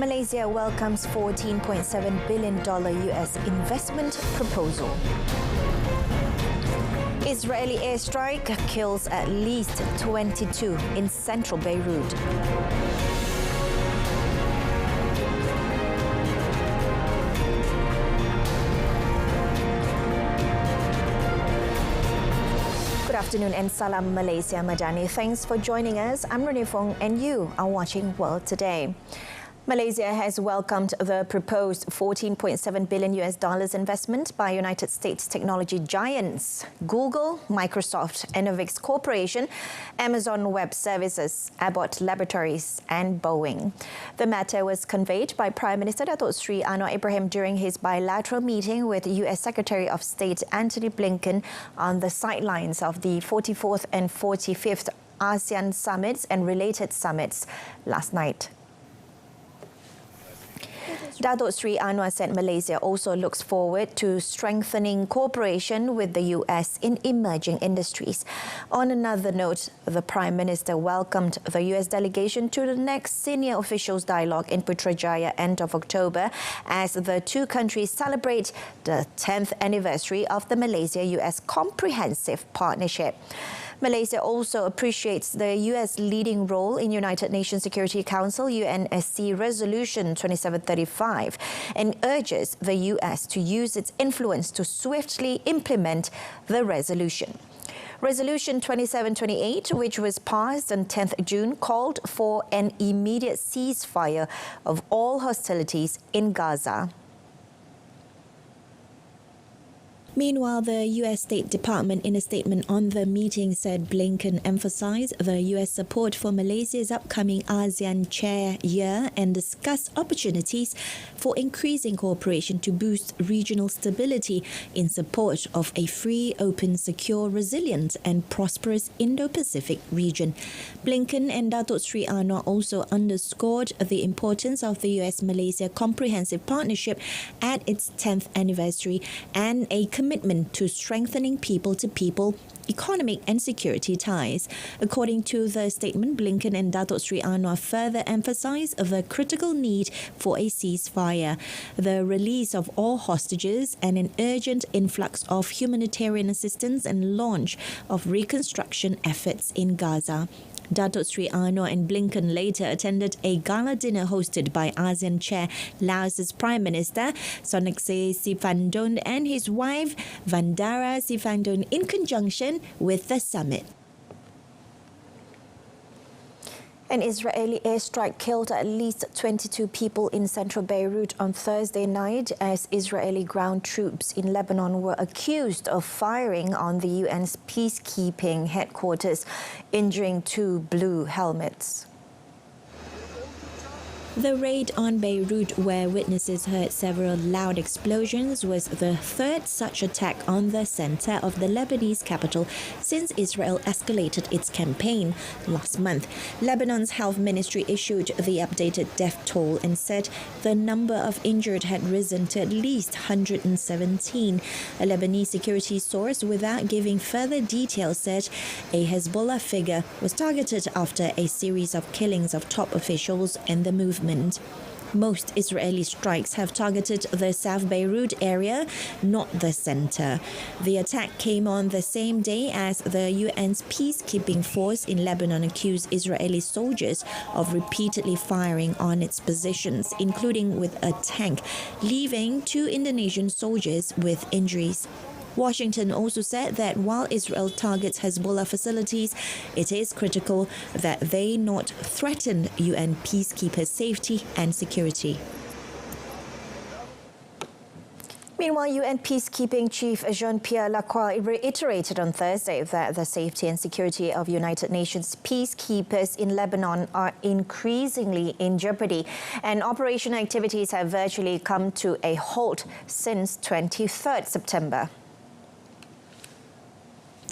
Malaysia welcomes $14.7 billion US investment proposal. Israeli airstrike kills at least 22 in central Beirut. Good afternoon and salam Malaysia Madani. Thanks for joining us. I'm Renee Fong and you are watching World Today. Malaysia has welcomed the proposed $14.7 billion US dollars investment by United States technology giants Google, Microsoft, Enovix Corporation, Amazon Web Services, Abbott Laboratories and Boeing. The matter was conveyed by Prime Minister Datuk Seri Anwar Ibrahim during his bilateral meeting with US Secretary of State Antony Blinken on the sidelines of the 44th and 45th ASEAN summits and related summits last night. Datuk Seri Anwar said Malaysia also looks forward to strengthening cooperation with the US in emerging industries. On another note, the Prime Minister welcomed the US delegation to the next senior officials dialogue in Putrajaya end of October as the two countries celebrate the 10th anniversary of the Malaysia-US Comprehensive Partnership. Malaysia also appreciates the US leading role in United Nations Security Council UNSC Resolution 2735 and urges the US to use its influence to swiftly implement the resolution. Resolution 2728, which was passed on 10th June, called for an immediate ceasefire of all hostilities in Gaza. Meanwhile, the U.S. State Department in a statement on the meeting said Blinken emphasized the U.S. support for Malaysia's upcoming ASEAN Chair Year and discussed opportunities for increasing cooperation to boost regional stability in support of a free, open, secure, resilient and prosperous Indo-Pacific region. Blinken and Datuk Seri Anwar also underscored the importance of the U.S.-Malaysia Comprehensive Partnership at its 10th anniversary and a commitment to strengthening people-to-people economic and security ties. According to the statement, Blinken and Datuk Seri Anwar further emphasized the critical need for a ceasefire, the release of all hostages and an urgent influx of humanitarian assistance and launch of reconstruction efforts in Gaza. Datuk Seri Anwar and Blinken later attended a gala dinner hosted by ASEAN Chair Laos's Prime Minister Sonexay Siphandone and his wife Vandara Siphandone in conjunction with the summit. An Israeli airstrike killed at least 22 people in central Beirut on Thursday night as Israeli ground troops in Lebanon were accused of firing on the UN's peacekeeping headquarters, injuring two blue helmets. The raid on Beirut, where witnesses heard several loud explosions, was the third such attack on the center of the Lebanese capital since Israel escalated its campaign last month. Lebanon's health ministry issued the updated death toll and said the number of injured had risen to at least 117. A Lebanese security source, without giving further details, said a Hezbollah figure was targeted after a series of killings of top officials in the movement. Most Israeli strikes have targeted the South Beirut area, not the center. The attack came on the same day as the UN's peacekeeping force in Lebanon accused Israeli soldiers of repeatedly firing on its positions, including with a tank, leaving two Indonesian soldiers with injuries. Washington also said that while Israel targets Hezbollah facilities, it is critical that they not threaten UN peacekeepers' safety and security. Meanwhile, UN Peacekeeping Chief Jean-Pierre Lacroix reiterated on Thursday that the safety and security of United Nations peacekeepers in Lebanon are increasingly in jeopardy, and operation activities have virtually come to a halt since 23rd September.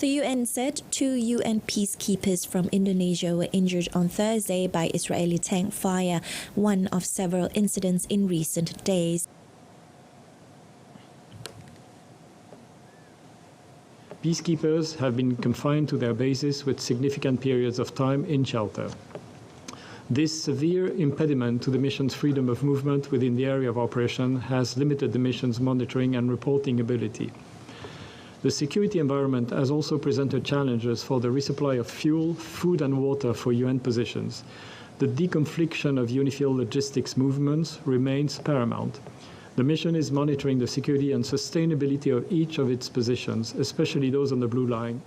The UN said two UN peacekeepers from Indonesia were injured on Thursday by Israeli tank fire, one of several incidents in recent days. Peacekeepers have been confined to their bases with significant periods of time in shelter. This severe impediment to the mission's freedom of movement within the area of operation has limited the mission's monitoring and reporting ability. The security environment has also presented challenges for the resupply of fuel, food and water for UN positions. The deconfliction of UNIFIL logistics movements remains paramount. The mission is monitoring the security and sustainability of each of its positions, especially those on the blue line.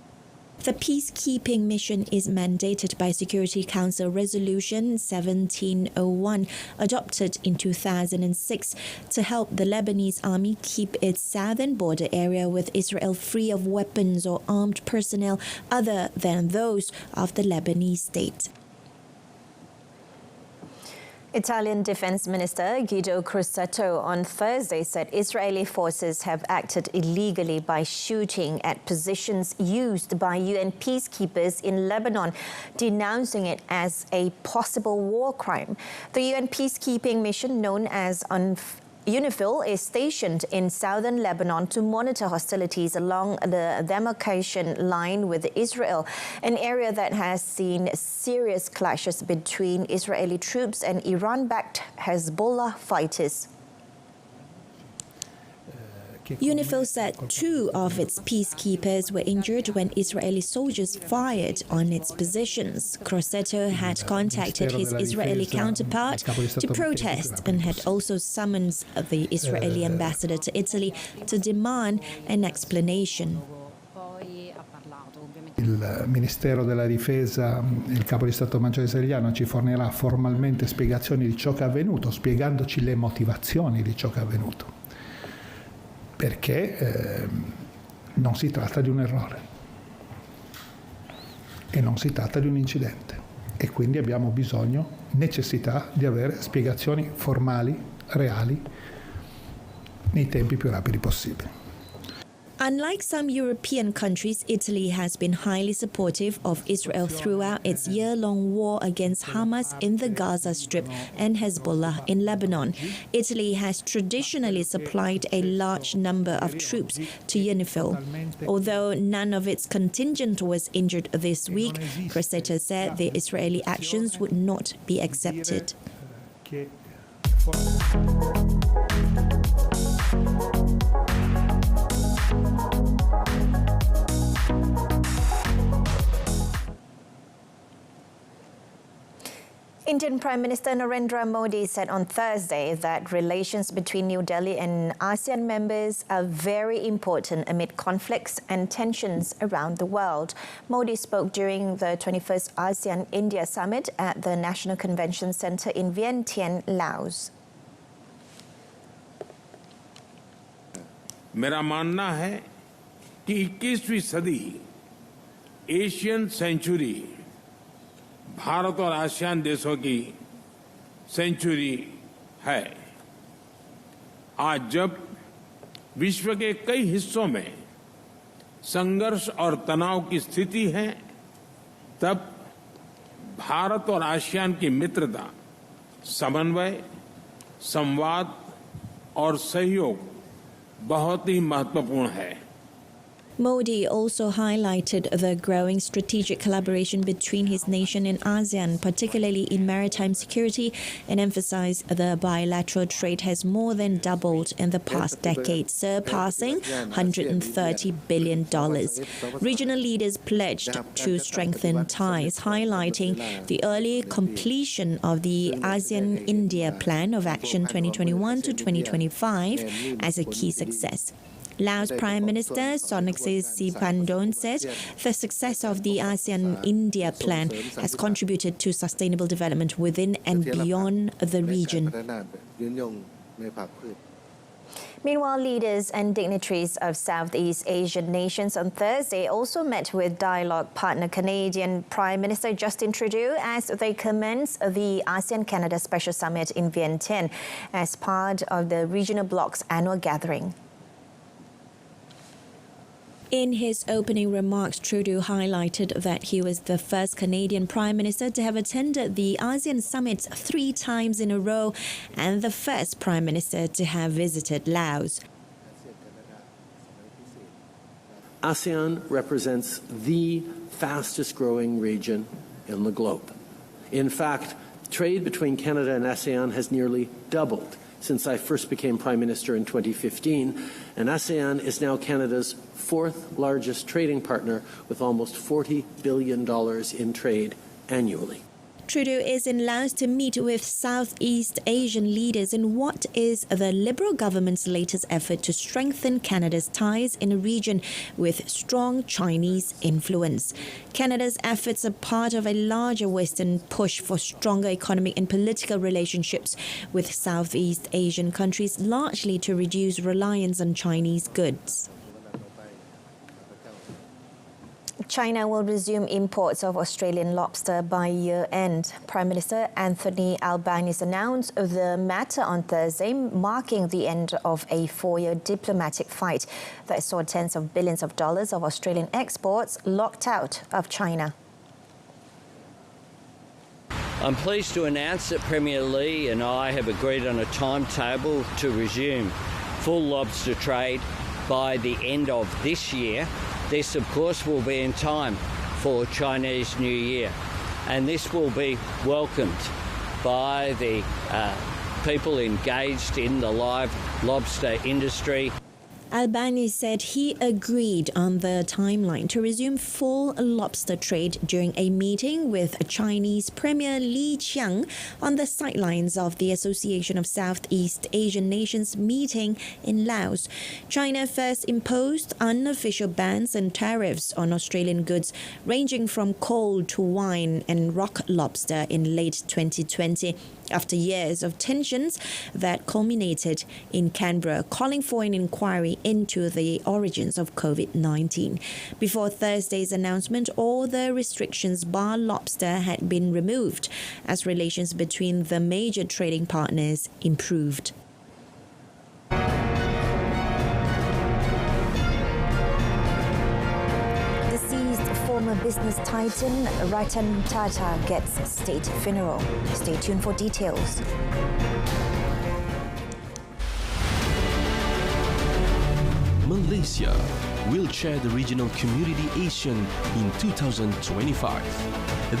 The peacekeeping mission is mandated by Security Council Resolution 1701, adopted in 2006, to help the Lebanese army keep its southern border area with Israel free of weapons or armed personnel other than those of the Lebanese state. Italian Defense Minister Guido Crosetto on Thursday said Israeli forces have acted illegally by shooting at positions used by UN peacekeepers in Lebanon, denouncing it as a possible war crime. The UN peacekeeping mission, known as UNIFIL, is stationed in southern Lebanon to monitor hostilities along the demarcation line with Israel, an area that has seen serious clashes between Israeli troops and Iran-backed Hezbollah fighters. UNIFIL said 2 of its peacekeepers were injured when Israeli soldiers fired on its positions. Crosetto had contacted his Israeli counterpart to protest and had also summoned the Israeli ambassador to Italy to demand an explanation. Il Ministero della Difesa e il Capo di Stato Maggiore israeliano ci fornirà formalmente spiegazioni di ciò che è avvenuto, spiegandoci le motivazioni di ciò che è avvenuto. Perché non si tratta di un errore e non si tratta di un incidente e quindi abbiamo necessità di avere spiegazioni formali, reali, nei tempi più rapidi possibili. Unlike some European countries, Italy has been highly supportive of Israel throughout its year-long war against Hamas in the Gaza Strip and Hezbollah in Lebanon. Italy has traditionally supplied a large number of troops to UNIFIL. Although none of its contingent was injured this week, Crosetto said the Israeli actions would not be accepted. Indian Prime Minister Narendra Modi said on Thursday that relations between New Delhi and ASEAN members are very important amid conflicts and tensions around the world. Modi spoke during the 21st ASEAN-India Summit at the National Convention Centre in Vientiane, Laos. मेरा मानना है कि 21वीं सदी Asian century Bharat और ASEAN देशों की century है। आज जब विश्व के कई हिस्सों में संघर्ष और तनाव की स्थिति है, तब भारत और आसियान की मित्रता, समन्वय, संवाद और सहयोग बहुत ही महत्वपूर्ण है। Modi also highlighted the growing strategic collaboration between his nation and ASEAN, particularly in maritime security, and emphasized the bilateral trade has more than doubled in the past decade, surpassing $130 billion. Regional leaders pledged to strengthen ties, highlighting the early completion of the ASEAN-India Plan of Action 2021 to 2025 as a key success. Laos Prime Minister Sonaxay Siphandone said the success of the ASEAN-India Plan has contributed to sustainable development within and beyond the region. Meanwhile, leaders and dignitaries of Southeast Asian nations on Thursday also met with dialogue partner Canadian Prime Minister Justin Trudeau as they commence the ASEAN-Canada Special Summit in Vientiane as part of the regional bloc's annual gathering. In his opening remarks, Trudeau highlighted that he was the first Canadian Prime Minister to have attended the ASEAN Summit 3 times in a row and the first Prime Minister to have visited Laos. ASEAN represents the fastest growing region in the globe. In fact, Trade between Canada and ASEAN has nearly doubled since I first became Prime Minister in 2015, and ASEAN is now Canada's fourth largest trading partner with almost $40 billion in trade annually. Trudeau is in Laos to meet with Southeast Asian leaders in what is the Liberal government's latest effort to strengthen Canada's ties in a region with strong Chinese influence. Canada's efforts are part of a larger Western push for stronger economic and political relationships with Southeast Asian countries, largely to reduce reliance on Chinese goods. China will resume imports of Australian lobster by year-end. Prime Minister Anthony Albanese announced the matter on Thursday, marking the end of a 4-year diplomatic fight that saw tens of billions of dollars of Australian exports locked out of China. I'm pleased to announce that Premier Lee and I have agreed on a timetable to resume full lobster trade by the end of this year. This, of course, will be in time for Chinese New Year, and this will be welcomed by the people engaged in the live lobster industry. Albanese said he agreed on the timeline to resume full lobster trade during a meeting with Chinese Premier Li Qiang on the sidelines of the Association of Southeast Asian Nations meeting in Laos. China first imposed unofficial bans and tariffs on Australian goods ranging from coal to wine and rock lobster in late 2020. After years of tensions that culminated in Canberra calling for an inquiry into the origins of COVID-19. Before Thursday's announcement, all the restrictions bar lobster had been removed as relations between the major trading partners improved. Former business titan Ratan Tata gets state funeral. Stay tuned for details. Malaysia will chair the Regional Community ASEAN in 2025.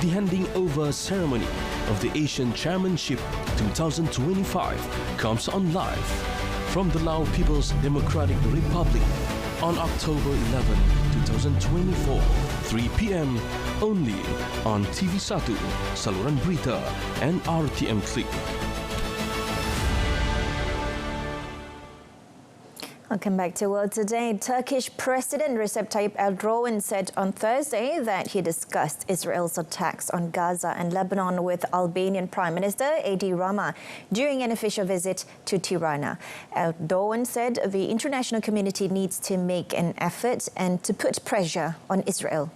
The handing over ceremony of the Asian Chairmanship 2025 comes on live from the Lao People's Democratic Republic on October 11, 2024, 3 p.m. only on TV1, Saluran Berita and RTM Click. Welcome back to World Today. Turkish President Recep Tayyip Erdogan said on Thursday that he discussed Israel's attacks on Gaza and Lebanon with Albanian Prime Minister Edi Rama during an official visit to Tirana. Erdogan said the international community needs to make an effort and to put pressure on Israel.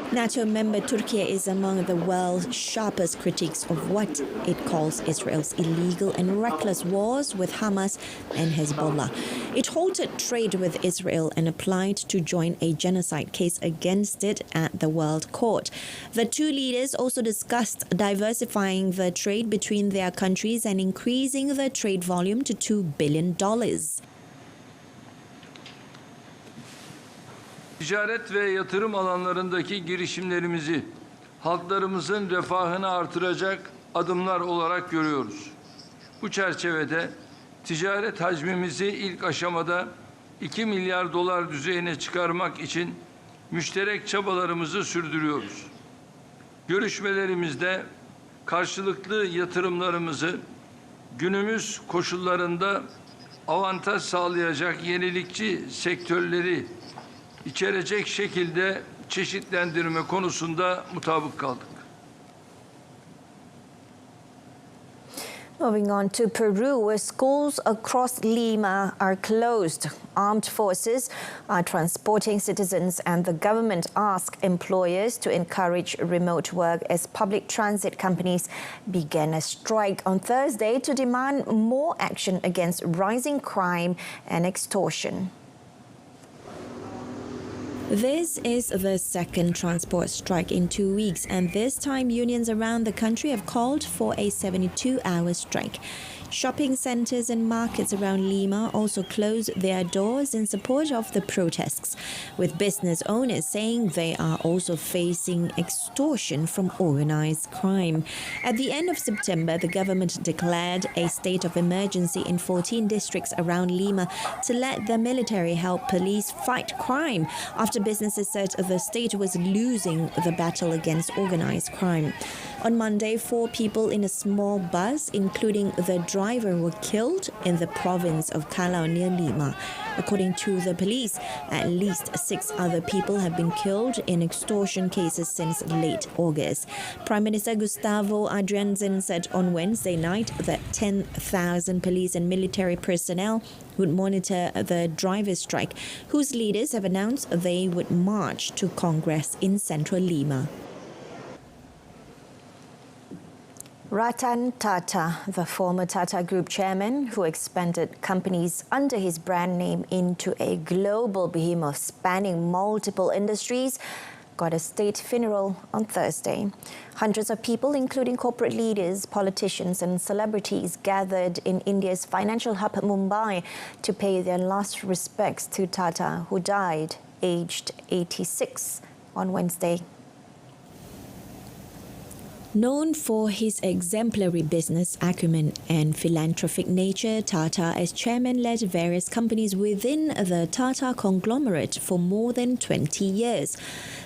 NATO member Turkey is among the world's sharpest critics of what it calls Israel's illegal and reckless wars with Hamas and Hezbollah. It halted trade with Israel and applied to join a genocide case against it at the World Court. The two leaders also discussed diversifying the trade between their countries and increasing the trade volume to $2 billion. Ticaret ve yatırım alanlarındaki girişimlerimizi halklarımızın refahını artıracak adımlar olarak görüyoruz. Bu çerçevede ticaret hacmimizi ilk aşamada 2 milyar dolar düzeyine çıkarmak için müşterek çabalarımızı sürdürüyoruz. Görüşmelerimizde karşılıklı yatırımlarımızı günümüz koşullarında avantaj sağlayacak yenilikçi sektörleri içerecek şekilde çeşitlendirme konusunda mutabık kaldık. Moving on to Peru, where schools across Lima are closed. Armed forces are transporting citizens and the government ask employers to encourage remote work as public transit companies began a strike on Thursday to demand more action against rising crime and extortion. This is the second transport strike in 2 weeks, and this time unions around the country have called for a 72-hour strike. Shopping centres and markets around Lima also closed their doors in support of the protests, with business owners saying they are also facing extortion from organised crime. At the end of September, the government declared a state of emergency in 14 districts around Lima to let the military help police fight crime after businesses said the state was losing the battle against organised crime. On Monday, 4 people in a small bus, including the driver, were killed in the province of Callao near Lima. According to the police, at least 6 other people have been killed in extortion cases since late August. Prime Minister Gustavo Adrianzin said on Wednesday night that 10,000 police and military personnel would monitor the drivers' strike, whose leaders have announced they would march to Congress in central Lima. Ratan Tata, the former Tata Group chairman who expanded companies under his brand name into a global behemoth spanning multiple industries, got a state funeral on Thursday. Hundreds of people, including corporate leaders, politicians and celebrities, gathered in India's financial hub Mumbai to pay their last respects to Tata, who died aged 86 on Wednesday. Known for his exemplary business acumen and philanthropic nature, Tata as chairman led various companies within the Tata conglomerate for more than 20 years.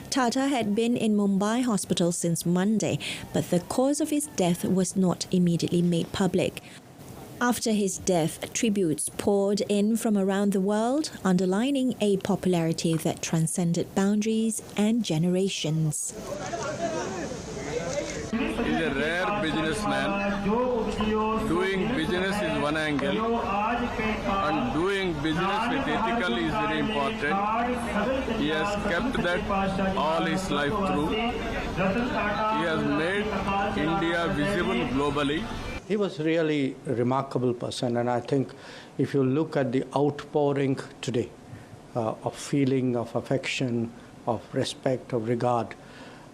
Tata had been in Mumbai hospital since Monday, but the cause of his death was not immediately made public. After his death, tributes poured in from around the world, underlining a popularity that transcended boundaries and generations. He's a rare businessman. Doing business is one angle, and doing business with ethical is very important. He has kept that all his life through. He has made India visible globally. He was really a remarkable person, and I think if you look at the outpouring today of feeling, of affection, of respect, of regard,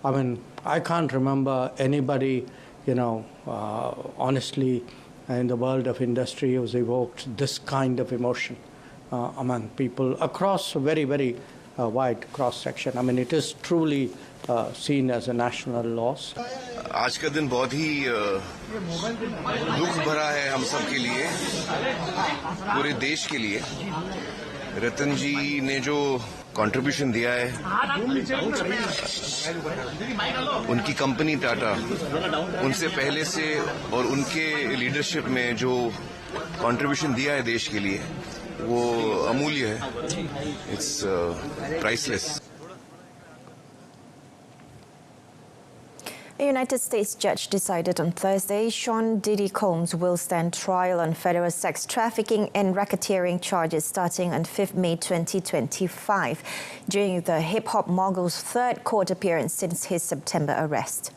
I mean, I can't remember anybody, honestly, in the world of industry who's evoked this kind of emotion among people across a very, very wide cross-section. I mean, it is truly seen as a national loss. आज का दिन बहुत ही दुख भरा है हम सब के लिए, पूरे देश के लिए। रतन जी ने जो कंट्रीब्यूशन दिया है, उनकी कंपनी टाटा, उनसे पहले से और उनके लीडरशिप में जो कंट्रीब्यूशन दिया है देश के लिए, वो अमूल्य है। It's priceless. A United States judge decided on Thursday Sean Diddy Combs will stand trial on federal sex trafficking and racketeering charges starting on 5th May 2025, during the hip-hop mogul's third court appearance since his September arrest.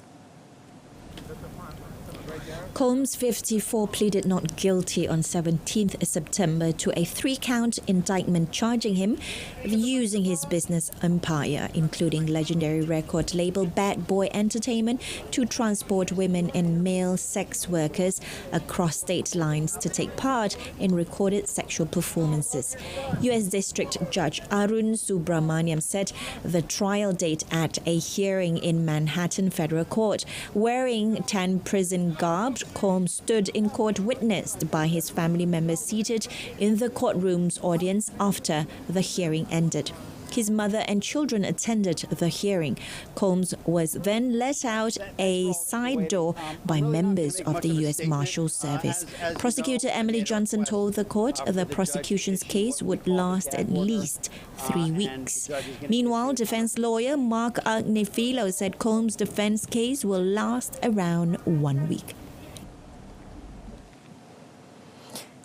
Combs, 54, pleaded not guilty on 17th September to a 3-count indictment charging him with using his business empire, including legendary record label Bad Boy Entertainment, to transport women and male sex workers across state lines to take part in recorded sexual performances. U.S. District Judge Arun Subramaniam said the trial date at a hearing in Manhattan Federal Court. Wearing tan prison garb, Combs stood in court witnessed by his family members seated in the courtroom's audience after the hearing ended. His mother and children attended the hearing. Combs was then let out a side door by members of the U.S. Marshals Service. Prosecutor Emily Johnson told the court the prosecution's case would last at least 3 weeks. Meanwhile, defense lawyer Mark Agnifilo said Combs' defense case will last around 1 week.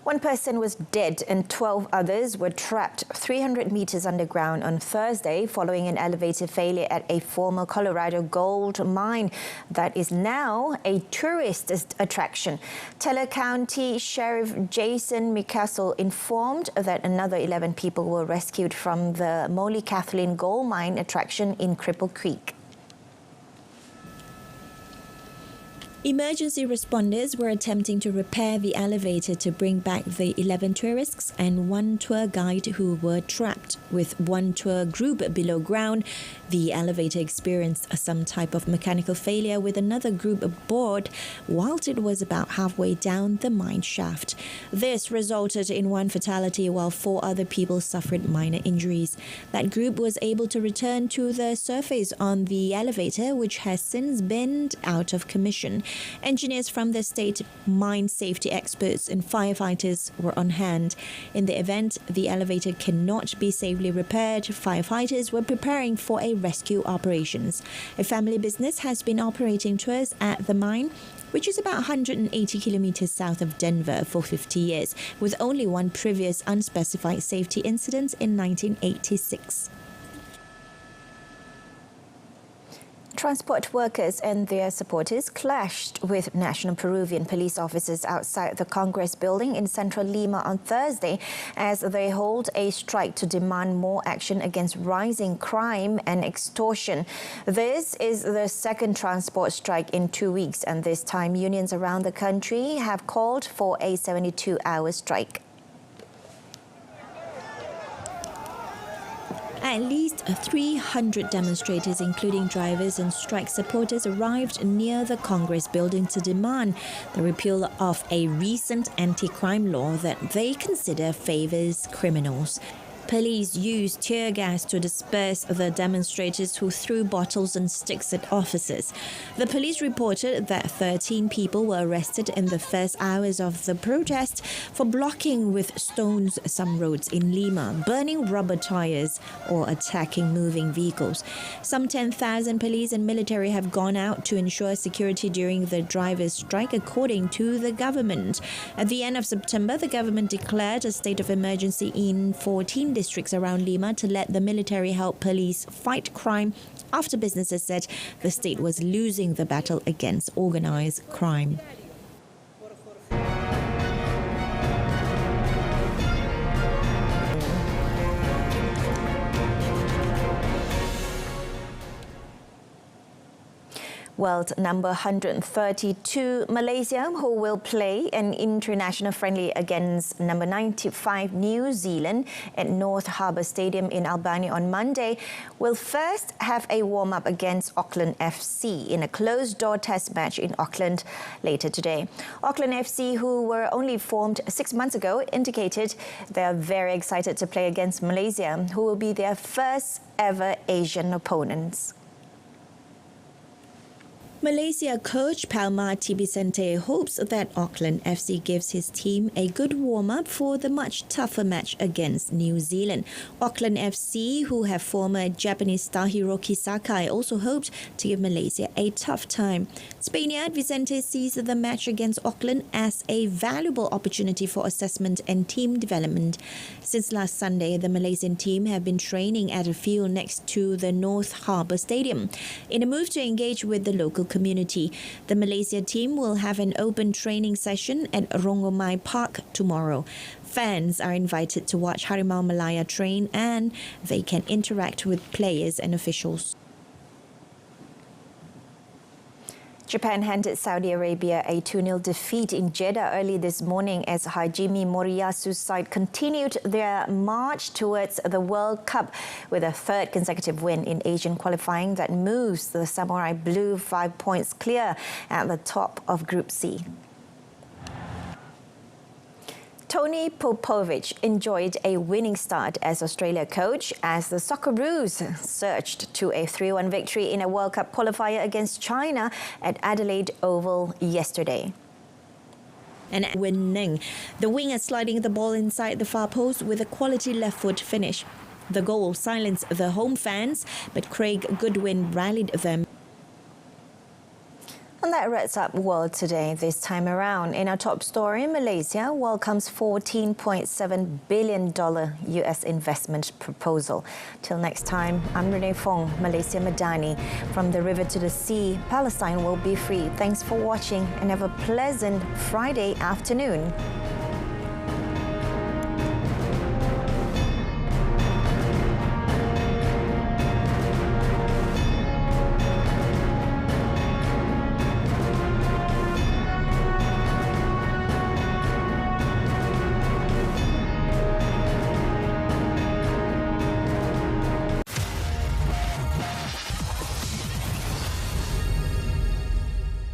One person was dead and 12 others were trapped 300 meters underground on Thursday following an elevator failure at a former Colorado gold mine that is now a tourist attraction. Teller County Sheriff Jason McCassell informed that another 11 people were rescued from the Moly Kathleen gold mine attraction in Cripple Creek. Emergency responders were attempting to repair the elevator to bring back the 11 tourists and one tour guide who were trapped. With one tour group below ground, the elevator experienced some type of mechanical failure with another group aboard whilst it was about halfway down the mine shaft. This resulted in one fatality while 4 other people suffered minor injuries. That group was able to return to the surface on the elevator, which has since been out of commission. Engineers from the state, mine safety experts and firefighters were on hand. In the event the elevator cannot be safely repaired, firefighters were preparing for a rescue operations. A family business has been operating tours at the mine, which is about 180 kilometers south of Denver, for 50 years, with only one previous unspecified safety incident in 1986. Transport workers and their supporters clashed with national Peruvian police officers outside the Congress building in central Lima on Thursday as they hold a strike to demand more action against rising crime and extortion. This is the second transport strike in 2 weeks, and this time unions around the country have called for a 72-hour strike. At least 300 demonstrators, including drivers and strike supporters, arrived near the Congress building to demand the repeal of a recent anti-crime law that they consider favors criminals. Police used tear gas to disperse the demonstrators who threw bottles and sticks at officers. The police reported that 13 people were arrested in the first hours of the protest for blocking with stones some roads in Lima, burning rubber tires or attacking moving vehicles. Some 10,000 police and military have gone out to ensure security during the drivers' strike, according to the government. At the end of September, the government declared a state of emergency in 14 districts around Lima to let the military help police fight crime after businesses said the state was losing the battle against organized crime. World number 132, Malaysia, who will play an international friendly against number 95, New Zealand, at North Harbour Stadium in Albany on Monday, will first have a warm-up against Auckland FC in a closed-door test match in Auckland later today. Auckland FC, who were only formed 6 months ago, indicated they are very excited to play against Malaysia, who will be their first ever Asian opponents. Malaysia coach Palma Tibisente hopes that Auckland FC gives his team a good warm-up for the much tougher match against New Zealand. Auckland FC, who have former Japanese star Hiroki Sakai, also hoped to give Malaysia a tough time. Spaniard Vicente sees the match against Auckland as a valuable opportunity for assessment and team development. Since last Sunday, the Malaysian team have been training at a field next to the North Harbour Stadium. In a move to engage with the local community, the Malaysia team will have an open training session at Rongomai Park tomorrow. Fans are invited to watch Harimau Malaya train and they can interact with players and officials. Japan handed Saudi Arabia a 2-0 defeat in Jeddah early this morning as Hajime Moriyasu's side continued their march towards the World Cup with a third consecutive win in Asian qualifying that moves the Samurai Blue 5 points clear at the top of Group C. Tony Popovic enjoyed a winning start as Australia coach as the Socceroos surged to a 3-1 victory in a World Cup qualifier against China at Adelaide Oval yesterday. And winning, the winger sliding the ball inside the far post with a quality left foot finish. The goal silenced the home fans, but Craig Goodwin rallied them. And that wraps up World Today this time around. In our top story, Malaysia welcomes $14.7 billion US investment proposal. Till next time, I'm Renee Fong, Malaysia Madani. From the river to the sea, Palestine will be free. Thanks for watching and have a pleasant Friday afternoon.